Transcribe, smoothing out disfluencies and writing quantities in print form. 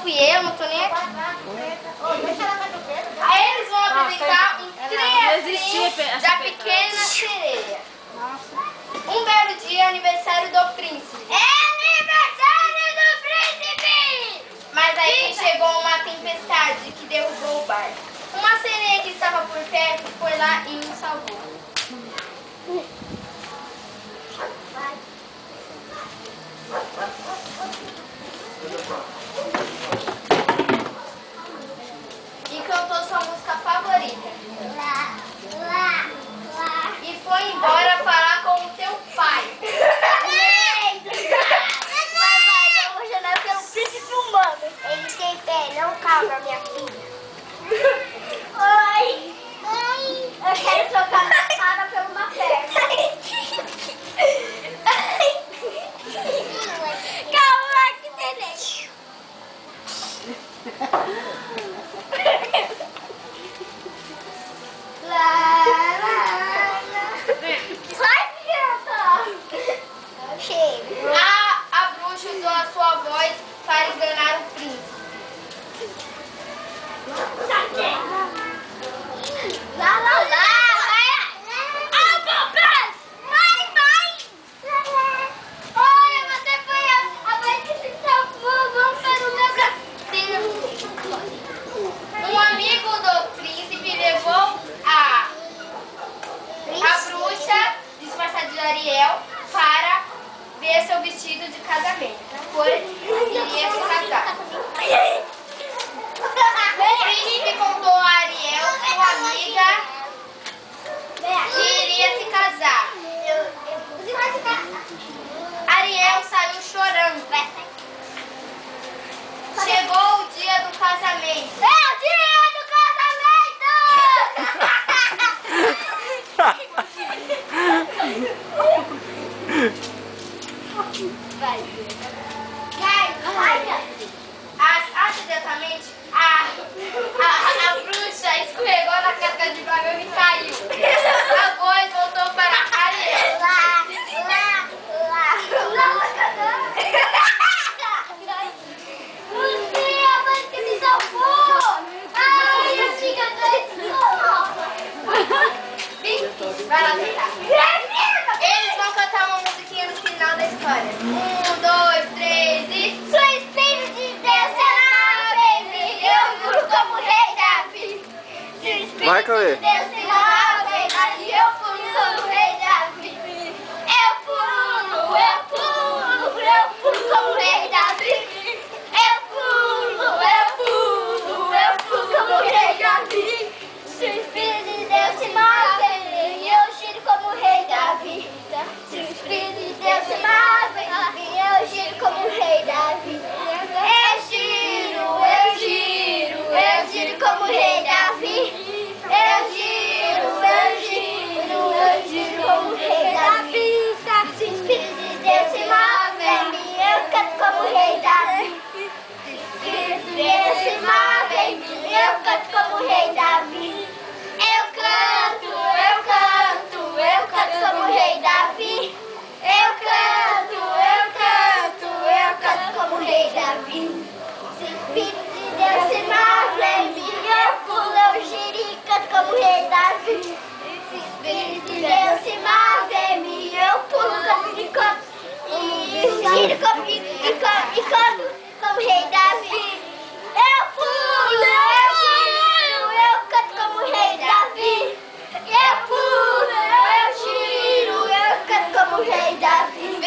fui eu, não tô nem aqui. Aí eles vão apresentar um treino da Pequena Sereia. Um belo dia, aniversário do príncipe. É aniversário do príncipe! Mas aí chegou uma tempestade que derrubou o barco. Uma sereia que estava por perto foi lá e nos salvou. E cantou sua música favorita. E foi embora falar com o teu pai. Eu vou chorar pelo príncipe humano. Ele tem pé, não calma, minha filha. Oi. Eu quero trocar minha cara por uma perna. Calma, que tenente. Sai, criança. Chega. A bruxa usou a sua voz para enganar o príncipe. Lá, lá, lá. Olha, você foi a voz que se salvou. Vamos para o meu castelo. Um amigo do príncipe levou a bruxa disfarçada de Ariel para ver seu vestido de casamento. Iria se casar. O príncipe contou a Ariel, sua amiga, que iria se casar. Você vai ficar. Ariel saiu chorando. Chegou o dia do casamento. É o dia do casamento! Vai. Acidentalmente, a bruxa escorregou na casca de banana e caiu. A voz voltou para Ariel. Você é a mãe que me salvou! Ai, eu tinha dois. Vai lá tentar. Eles vão cantar uma musiquinha no final da história. 1, 2, 3 e... Sou espírito de Deus, será baby. Eu juro como rei Davi. Se o espírito de Deus será baby. Eu pulo como rei Davi. Eu pulo como rei Davi. Eu pulo como rei Davi. Se o espírito de Deus se move em mim, eu giro como rei Davi. Se o espírito de Deus se move em mim, eu giro como rei Davi. Eu giro como rei Davi. Eu giro como rei Davi. Se o espírito de Deus se move em mim, eu canto como rei Davi. Se o espírito de Deus se move em mim, eu canto como rei Davi. Eu canto como rei Davi. Eu canto como rei Davi. Se o espírito de Deus se move em mim, eu pulo, eu giro e canto como rei Davi. Se o espírito de Deus se move em mim, eu pulo e canto e giro e canto como rei Davi. Eu pulo, eu giro, eu canto como rei Davi. Eu pulo, eu giro, eu canto como rei Davi.